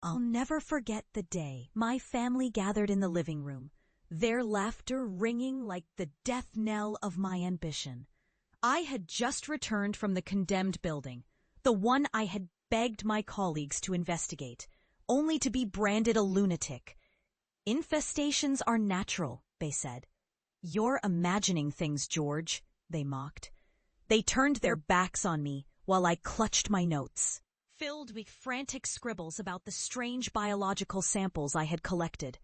I'll never forget the day my family gathered in the living room, their laughter ringing like the death knell of my ambition. I had just returned from the condemned building, the one I had begged my colleagues to investigate, only to be branded a lunatic. Infestations are natural, they said. You're imagining things, George, they mocked. They turned their backs on me while I clutched my notes, filled with frantic scribbles about the strange biological samples I had collected.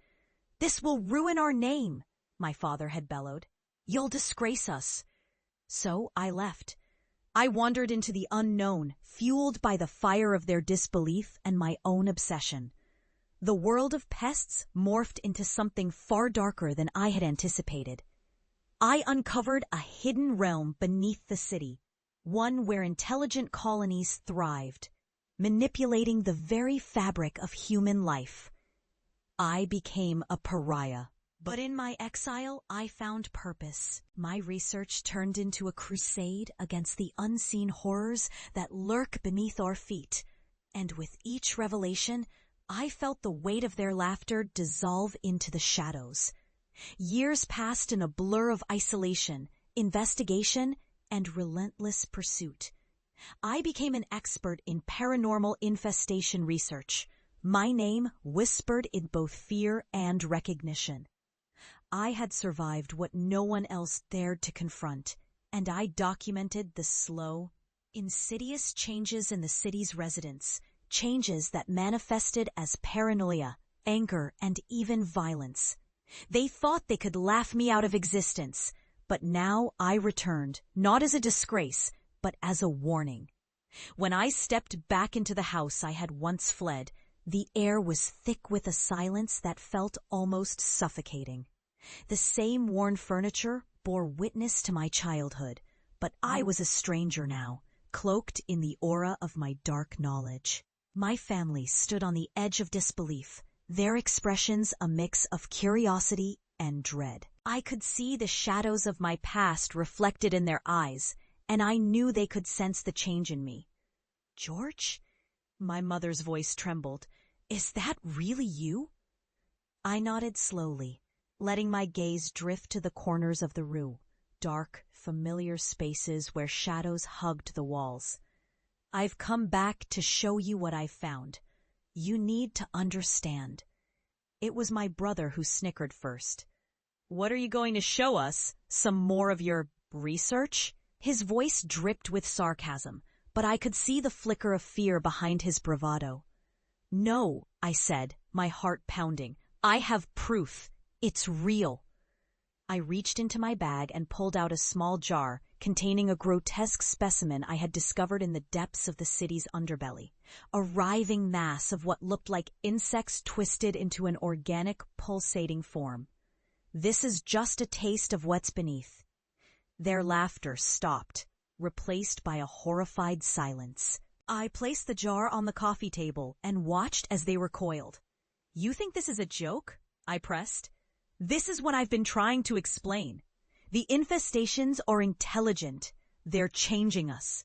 This will ruin our name, my father had bellowed. You'll disgrace us. So I left. I wandered into the unknown, fueled by the fire of their disbelief and my own obsession. The world of pests morphed into something far darker than I had anticipated. I uncovered a hidden realm beneath the city, one where intelligent colonies thrived, manipulating the very fabric of human life. I became a pariah. But in my exile, I found purpose. My research turned into a crusade against the unseen horrors that lurk beneath our feet. And with each revelation, I felt the weight of their laughter dissolve into the shadows. Years passed in a blur of isolation, investigation, and relentless pursuit. I became an expert in paranormal infestation research, my name whispered in both fear and recognition. I had survived what no one else dared to confront, and I documented the slow, insidious changes in the city's residents, changes that manifested as paranoia, anger, and even violence. They thought they could laugh me out of existence, but now I returned, not as a disgrace, but as a warning. When I stepped back into the house I had once fled, the air was thick with a silence that felt almost suffocating. The same worn furniture bore witness to my childhood, but I was a stranger now, cloaked in the aura of my dark knowledge. My family stood on the edge of disbelief, their expressions a mix of curiosity and dread. I could see the shadows of my past reflected in their eyes, and I knew they could sense the change in me. "George?" My mother's voice trembled. "Is that really you?" I nodded slowly, letting my gaze drift to the corners of the room, dark, familiar spaces where shadows hugged the walls. "I've come back to show you what I've found. You need to understand." It was my brother who snickered first. "What are you going to show us? Some more of your research?" His voice dripped with sarcasm, but I could see the flicker of fear behind his bravado. "No," I said, my heart pounding. "I have proof. It's real." I reached into my bag and pulled out a small jar containing a grotesque specimen I had discovered in the depths of the city's underbelly, a writhing mass of what looked like insects twisted into an organic, pulsating form. "This is just a taste of what's beneath." Their laughter stopped, replaced by a horrified silence. I placed the jar on the coffee table and watched as they recoiled. "You think this is a joke?" I pressed. "This is what I've been trying to explain. The infestations are intelligent. They're changing us."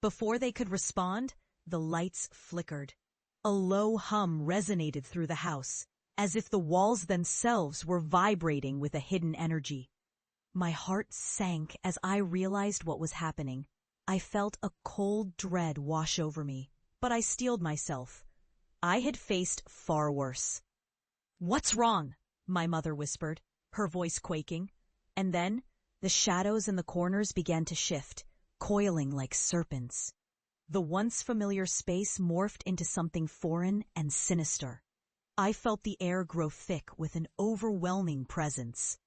Before they could respond, the lights flickered. A low hum resonated through the house, as if the walls themselves were vibrating with a hidden energy. My heart sank as I realized what was happening. I felt a cold dread wash over me, but I steeled myself. I had faced far worse. "What's wrong?" my mother whispered, her voice quaking. And then the shadows in the corners began to shift, coiling like serpents. The once familiar space morphed into something foreign and sinister. I felt the air grow thick with an overwhelming presence.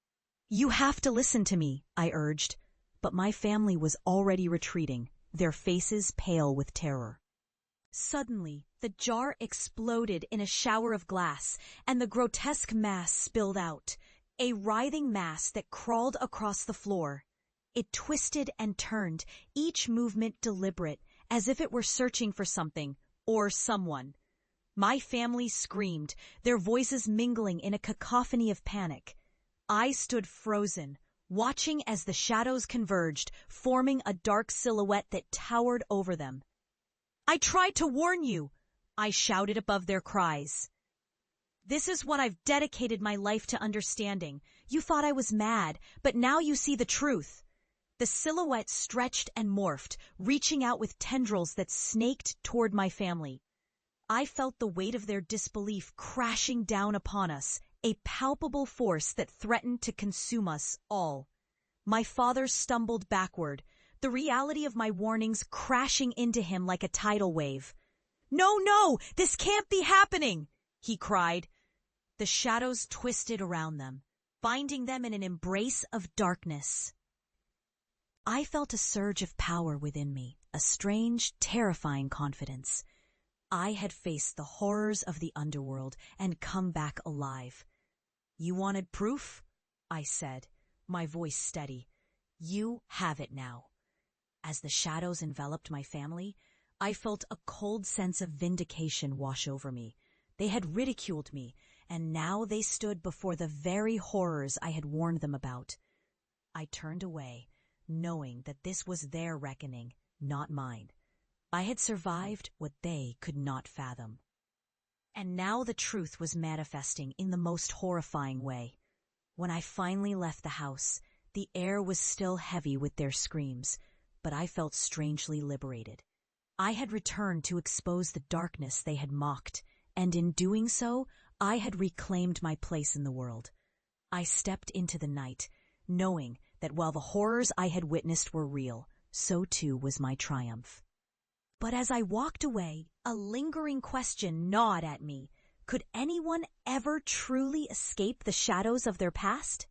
"You have to listen to me," I urged, but my family was already retreating, their faces pale with terror. Suddenly, the jar exploded in a shower of glass, and the grotesque mass spilled out, a writhing mass that crawled across the floor. It twisted and turned, each movement deliberate, as if it were searching for something, or someone. My family screamed, their voices mingling in a cacophony of panic. I stood frozen, watching as the shadows converged, forming a dark silhouette that towered over them. "I tried to warn you!" I shouted above their cries. This is what I've dedicated my life to understanding. You thought I was mad, but now you see the truth. The silhouette stretched and morphed, reaching out with tendrils that snaked toward my family. I felt the weight of their disbelief crashing down upon us, a palpable force that threatened to consume us all. My father stumbled backward, the reality of my warnings crashing into him like a tidal wave. "No, no, this can't be happening!" he cried. The shadows twisted around them, binding them in an embrace of darkness. I felt a surge of power within me, a strange, terrifying confidence. I had faced the horrors of the underworld and come back alive. "You wanted proof?" I said, my voice steady. "You have it now." As the shadows enveloped my family, I felt a cold sense of vindication wash over me. They had ridiculed me, and now they stood before the very horrors I had warned them about. I turned away, knowing that this was their reckoning, not mine. I had survived what they could not fathom. And now the truth was manifesting in the most horrifying way. When I finally left the house, the air was still heavy with their screams, but I felt strangely liberated. I had returned to expose the darkness they had mocked, and in doing so, I had reclaimed my place in the world. I stepped into the night, knowing that while the horrors I had witnessed were real, so too was my triumph. But as I walked away, a lingering question gnawed at me. Could anyone ever truly escape the shadows of their past?